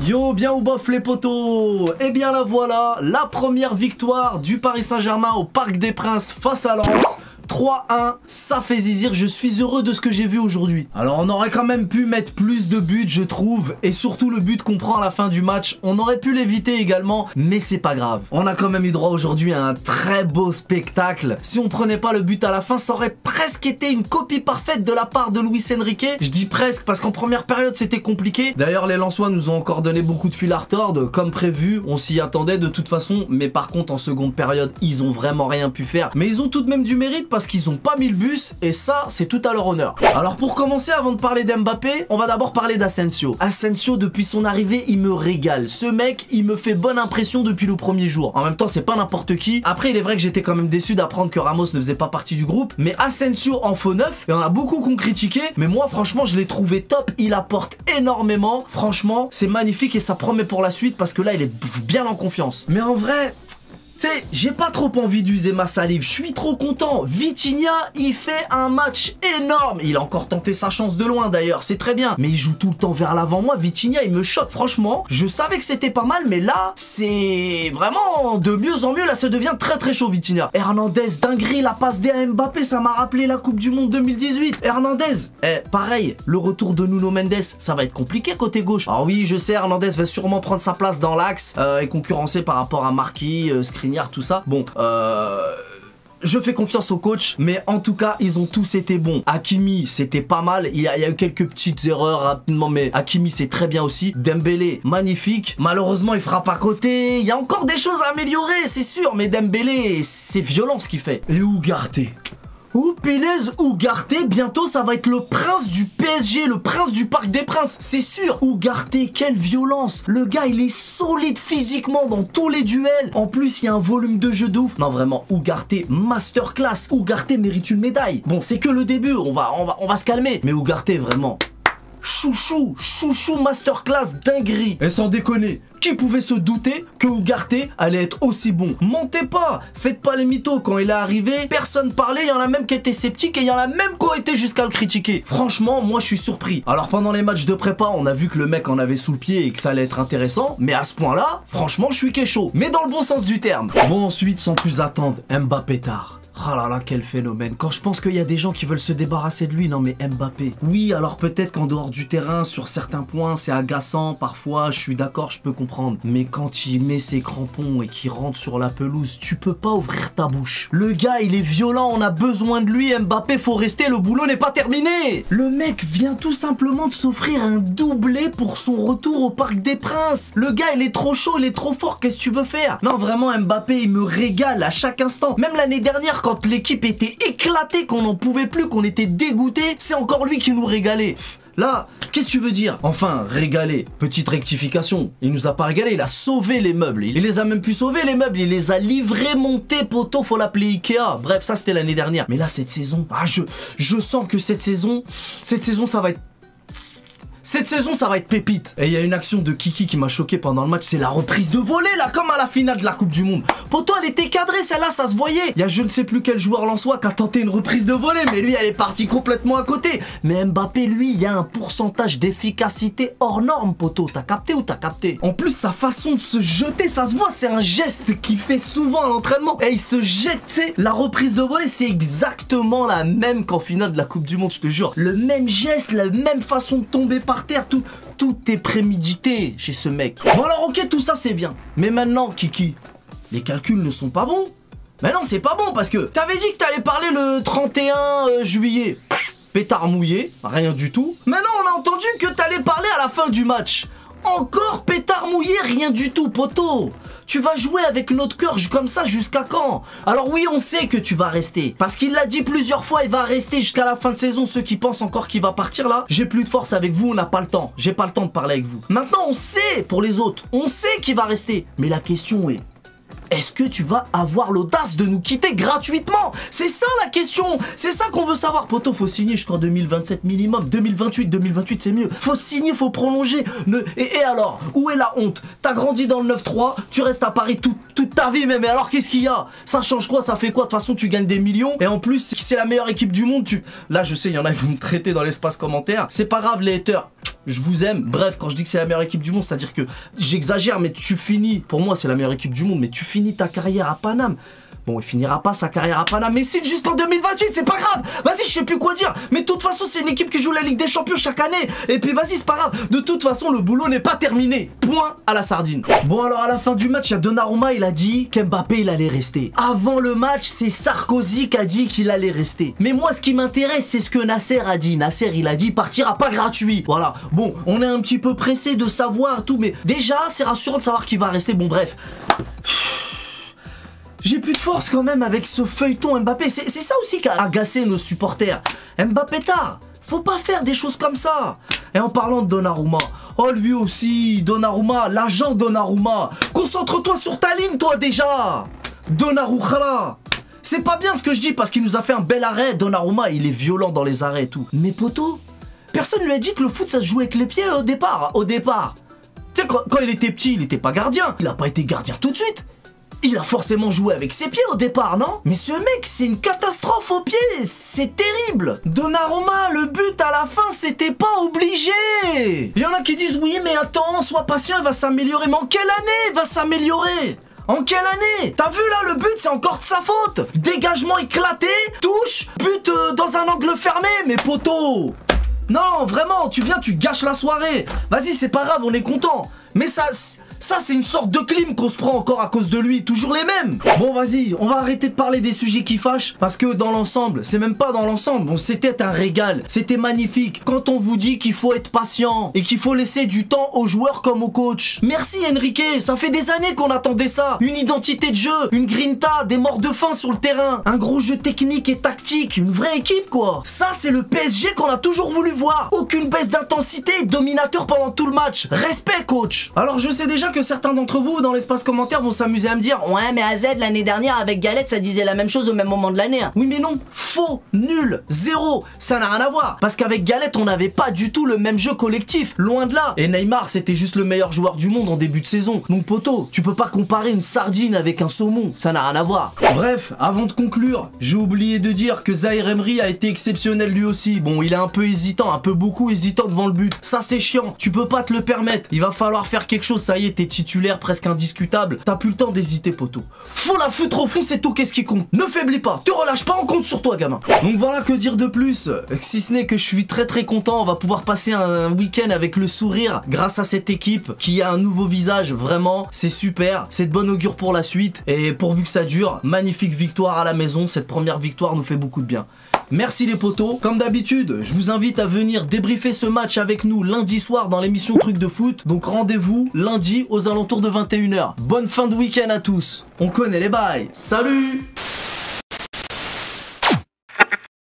Yo, bien ou bof les potos? Eh bien la voilà, la première victoire du Paris Saint-Germain au Parc des Princes face à Lens. 3-1, ça fait zizir, je suis heureux de ce que j'ai vu aujourd'hui. Alors on aurait quand même pu mettre plus de buts je trouve, et surtout le but qu'on prend à la fin du match, on aurait pu l'éviter également, mais c'est pas grave. On a quand même eu droit aujourd'hui à un très beau spectacle. Si on prenait pas le but à la fin, ça aurait presque été une copie parfaite de la part de Luis Enrique. Je dis presque parce qu'en première période c'était compliqué. D'ailleurs les Lensois nous ont encore donné beaucoup de fil à retordre, comme prévu, on s'y attendait de toute façon, mais par contre en seconde période ils ont vraiment rien pu faire. Mais ils ont tout de même du mérite parce qu'ils ont pas mis le bus et ça c'est tout à leur honneur. Alors pour commencer, avant de parler d'Mbappé, on va d'abord parler d'Asensio. Asensio depuis son arrivée il me régale. Ce mec il me fait bonne impression depuis le premier jour. En même temps c'est pas n'importe qui. Après il est vrai que j'étais quand même déçu d'apprendre que Ramos ne faisait pas partie du groupe, mais Asensio en faux neuf, il y en a beaucoup qui ont critiqué, mais moi franchement je l'ai trouvé top. Il apporte énormément, franchement c'est magnifique et ça promet pour la suite parce que là il est bien en confiance. Mais en vrai, tu sais, j'ai pas trop envie d'user ma salive, je suis trop content. Vitinha, il fait un match énorme. Il a encore tenté sa chance de loin d'ailleurs, c'est très bien. Mais il joue tout le temps vers l'avant. Moi, Vitinha, il me choque. Franchement, je savais que c'était pas mal, mais là, c'est vraiment de mieux en mieux. Là, ça devient très très chaud, Vitinha. Hernandez, dinguerie, la passe D à Mbappé, ça m'a rappelé la Coupe du Monde 2018. Hernandez, pareil, le retour de Nuno Mendes, ça va être compliqué côté gauche. Alors oui, je sais, Hernandez va sûrement prendre sa place dans l'axe et concurrencer par rapport à Marquis, Skriniar, tout ça. Bon, je fais confiance au coach, mais en tout cas, ils ont tous été bons. Hakimi, c'était pas mal. Il y a eu quelques petites erreurs rapidement, mais Hakimi, c'est très bien aussi. Dembélé, magnifique. Malheureusement, il frappe à côté. Il y a encore des choses à améliorer, c'est sûr, mais Dembélé, c'est violent ce qu'il fait. Et Ugarte. Pinaise Ugarte, bientôt ça va être le prince du PSG, le prince du Parc des Princes, c'est sûr. Ugarte, quelle violence. Le gars, il est solide physiquement dans tous les duels. En plus, il y a un volume de jeu de ouf. Non, vraiment, Ugarte, masterclass. Ugarte mérite une médaille. Bon, c'est que le début, on va se calmer. Mais Ugarte, vraiment... Chouchou, masterclass, dinguerie. Et sans déconner, qui pouvait se douter que Ugarte allait être aussi bon? Mentez pas, faites pas les mythos. Quand il est arrivé, personne parlait, il y en a même qui étaient sceptiques et il y en a même qui ont été jusqu'à le critiquer. Franchement, moi je suis surpris. Alors pendant les matchs de prépa, on a vu que le mec en avait sous le pied et que ça allait être intéressant, mais à ce point-là, franchement, je suis chaud. Mais dans le bon sens du terme. Bon, ensuite, sans plus attendre, Mbappé tard. Oh là là, quel phénomène. Quand je pense qu'il y a des gens qui veulent se débarrasser de lui, non mais Mbappé. Oui, alors peut-être qu'en dehors du terrain, sur certains points, c'est agaçant, parfois, je suis d'accord, je peux comprendre. Mais quand il met ses crampons et qu'il rentre sur la pelouse, tu peux pas ouvrir ta bouche. Le gars, il est violent, on a besoin de lui, Mbappé, faut rester, le boulot n'est pas terminé. Le mec vient tout simplement de s'offrir un doublé pour son retour au Parc des Princes. Le gars, il est trop chaud, il est trop fort, qu'est-ce que tu veux faire? Non, vraiment, Mbappé, il me régale à chaque instant. Même l'année dernière, quand l'équipe était éclatée, qu'on n'en pouvait plus, qu'on était dégoûté, c'est encore lui qui nous régalait. Là, qu'est-ce que tu veux dire? Enfin, régaler, petite rectification, il nous a pas régalé, il a sauvé les meubles, il les a même pu sauver les meubles, il les a livrés, montés, poteau, faut l'appeler Ikea. Bref, ça c'était l'année dernière. Mais là, cette saison, je sens que cette saison, ça va être... Cette saison, ça va être pépite. Et il y a une action de Kiki qui m'a choqué pendant le match, c'est la reprise de volée, là, comme à la finale de la Coupe du Monde. Poto, elle était cadrée, celle-là, ça se voyait. Il y a je ne sais plus quel joueur lensois qui a tenté une reprise de volée, mais lui, elle est partie complètement à côté. Mais Mbappé, lui, il y a un pourcentage d'efficacité hors norme, Poto. T'as capté ou t'as capté? En plus, sa façon de se jeter, ça se voit, c'est un geste qu'il fait souvent à l'entraînement. Et il se jette, tu sais. La reprise de volée, c'est exactement la même qu'en finale de la Coupe du Monde, je te jure. Le même geste, la même façon de tomber par terre, tout est prémédité chez ce mec. Bon alors ok, tout ça c'est bien. Mais maintenant, Kiki, les calculs ne sont pas bons. Mais non, c'est pas bon parce que t'avais dit que t'allais parler le 31 juillet. Pétard mouillé, rien du tout. Maintenant, on a entendu que t'allais parler à la fin du match. Encore pétard mouillé, rien du tout, poto. Tu vas jouer avec notre cœur comme ça jusqu'à quand? Alors oui, on sait que tu vas rester. Parce qu'il l'a dit plusieurs fois, il va rester jusqu'à la fin de saison. Ceux qui pensent encore qu'il va partir là, j'ai plus de force avec vous, on n'a pas le temps. J'ai pas le temps de parler avec vous. Maintenant, on sait pour les autres, on sait qu'il va rester. Mais la question est... Est-ce que tu vas avoir l'audace de nous quitter gratuitement? C'est ça la question. C'est ça qu'on veut savoir. Poto, faut signer jusqu'en 2027 minimum. 2028 c'est mieux. Faut signer, faut prolonger. Et alors, où est la honte? T'as grandi dans le 9-3, tu restes à Paris toute ta vie. Mais alors qu'est-ce qu'il y a? Ça change quoi? Ça fait quoi? De toute façon, tu gagnes des millions. Et en plus, c'est la meilleure équipe du monde. Là, je sais, il y en a qui vont me traiter dans l'espace commentaire. C'est pas grave, les haters. je vous aime. Bref, quand je dis que c'est la meilleure équipe du monde, c'est-à-dire que j'exagère, mais tu finis, pour moi c'est la meilleure équipe du monde, mais tu finis ta carrière à Paname. Bon, il finira pas sa carrière à Paname, mais si jusqu'en 2028, c'est pas grave. Vas-y, je sais plus quoi dire. Mais de toute façon, c'est une équipe qui joue la Ligue des Champions chaque année. Et puis vas-y, c'est pas grave. De toute façon, le boulot n'est pas terminé. Point à la sardine. Bon, alors à la fin du match, il y a Donnarumma, il a dit qu'Mbappé, il allait rester. Avant le match, c'est Sarkozy qui a dit qu'il allait rester. Mais moi, ce qui m'intéresse, c'est ce que Nasser a dit. Nasser, il a dit, il partira pas gratuit. Voilà. Bon, on est un petit peu pressé de savoir tout, mais déjà, c'est rassurant de savoir qu'il va rester. Bon, bref. J'ai plus de force quand même avec ce feuilleton Mbappé. C'est ça aussi qui a agacé nos supporters. Mbappé tard, faut pas faire des choses comme ça. Et en parlant de Donnarumma, oh lui aussi, Donnarumma, l'agent Donnarumma. Concentre-toi sur ta ligne toi déjà. Donnarumma. C'est pas bien ce que je dis parce qu'il nous a fait un bel arrêt. Donnarumma, il est violent dans les arrêts et tout. Mais poto, personne lui a dit que le foot ça se jouait avec les pieds au départ. Tu sais, quand il était petit, il était pas gardien. Il a pas été gardien tout de suite. Il a forcément joué avec ses pieds au départ, non? Mais ce mec, c'est une catastrophe aux pieds, c'est terrible. Donnarumma, le but à la fin, c'était pas obligé. Il y en a qui disent, oui, mais attends, sois patient, il va s'améliorer. Mais en quelle année il va s'améliorer? En quelle année? T'as vu là, le but, c'est encore de sa faute. Dégagement éclaté, touche, but dans un angle fermé, mais poteau. Non, vraiment, tu viens, tu gâches la soirée. Vas-y, c'est pas grave, on est content. Mais ça c'est une sorte de clim qu'on se prend encore à cause de lui, toujours les mêmes. Bon vas-y, on va arrêter de parler des sujets qui fâchent, parce que dans l'ensemble, c'est même pas dans l'ensemble, bon c'était un régal, c'était magnifique. Quand on vous dit qu'il faut être patient, et qu'il faut laisser du temps aux joueurs comme aux coachs. Merci Enrique, ça fait des années qu'on attendait ça. Une identité de jeu, une grinta, des morts de faim sur le terrain, un gros jeu technique et tactique, une vraie équipe quoi. Ça c'est le PSG qu'on a toujours voulu voir. Aucune baisse d'intensité, dominateur pendant tout le match. Respect coach. Alors je sais déjà que certains d'entre vous dans l'espace commentaire vont s'amuser à me dire ouais mais AZ l'année dernière avec Galette ça disait la même chose au même moment de l'année. Oui mais non, faux, nul, zéro, ça n'a rien à voir. Parce qu'avec Galette on n'avait pas du tout le même jeu collectif, loin de là. Et Neymar c'était juste le meilleur joueur du monde en début de saison. Donc poto, tu peux pas comparer une sardine avec un saumon, ça n'a rien à voir. Bref, avant de conclure, j'ai oublié de dire que Zahir Emery a été exceptionnel lui aussi. Bon il est un peu hésitant, un peu beaucoup hésitant devant le but. Ça c'est chiant, tu peux pas te le permettre. Il va falloir faire quelque chose, ça y est, t'es titulaire presque indiscutable. T'as plus le temps d'hésiter poto. Faut la foutre au fond, c'est tout qu'est-ce qui compte. Ne faiblis pas, te relâche pas, on compte sur toi gamin. Donc voilà, que dire de plus, si ce n'est que je suis très content. On va pouvoir passer un week-end avec le sourire grâce à cette équipe qui a un nouveau visage. Vraiment, c'est super, c'est de bon augure pour la suite. Et pourvu que ça dure, magnifique victoire à la maison. Cette première victoire nous fait beaucoup de bien. Merci les potos. Comme d'habitude, je vous invite à venir débriefer ce match avec nous lundi soir dans l'émission Truc de Foot. Donc rendez-vous lundi aux alentours de 21 h. Bonne fin de week-end à tous. On connaît les bails. Salut!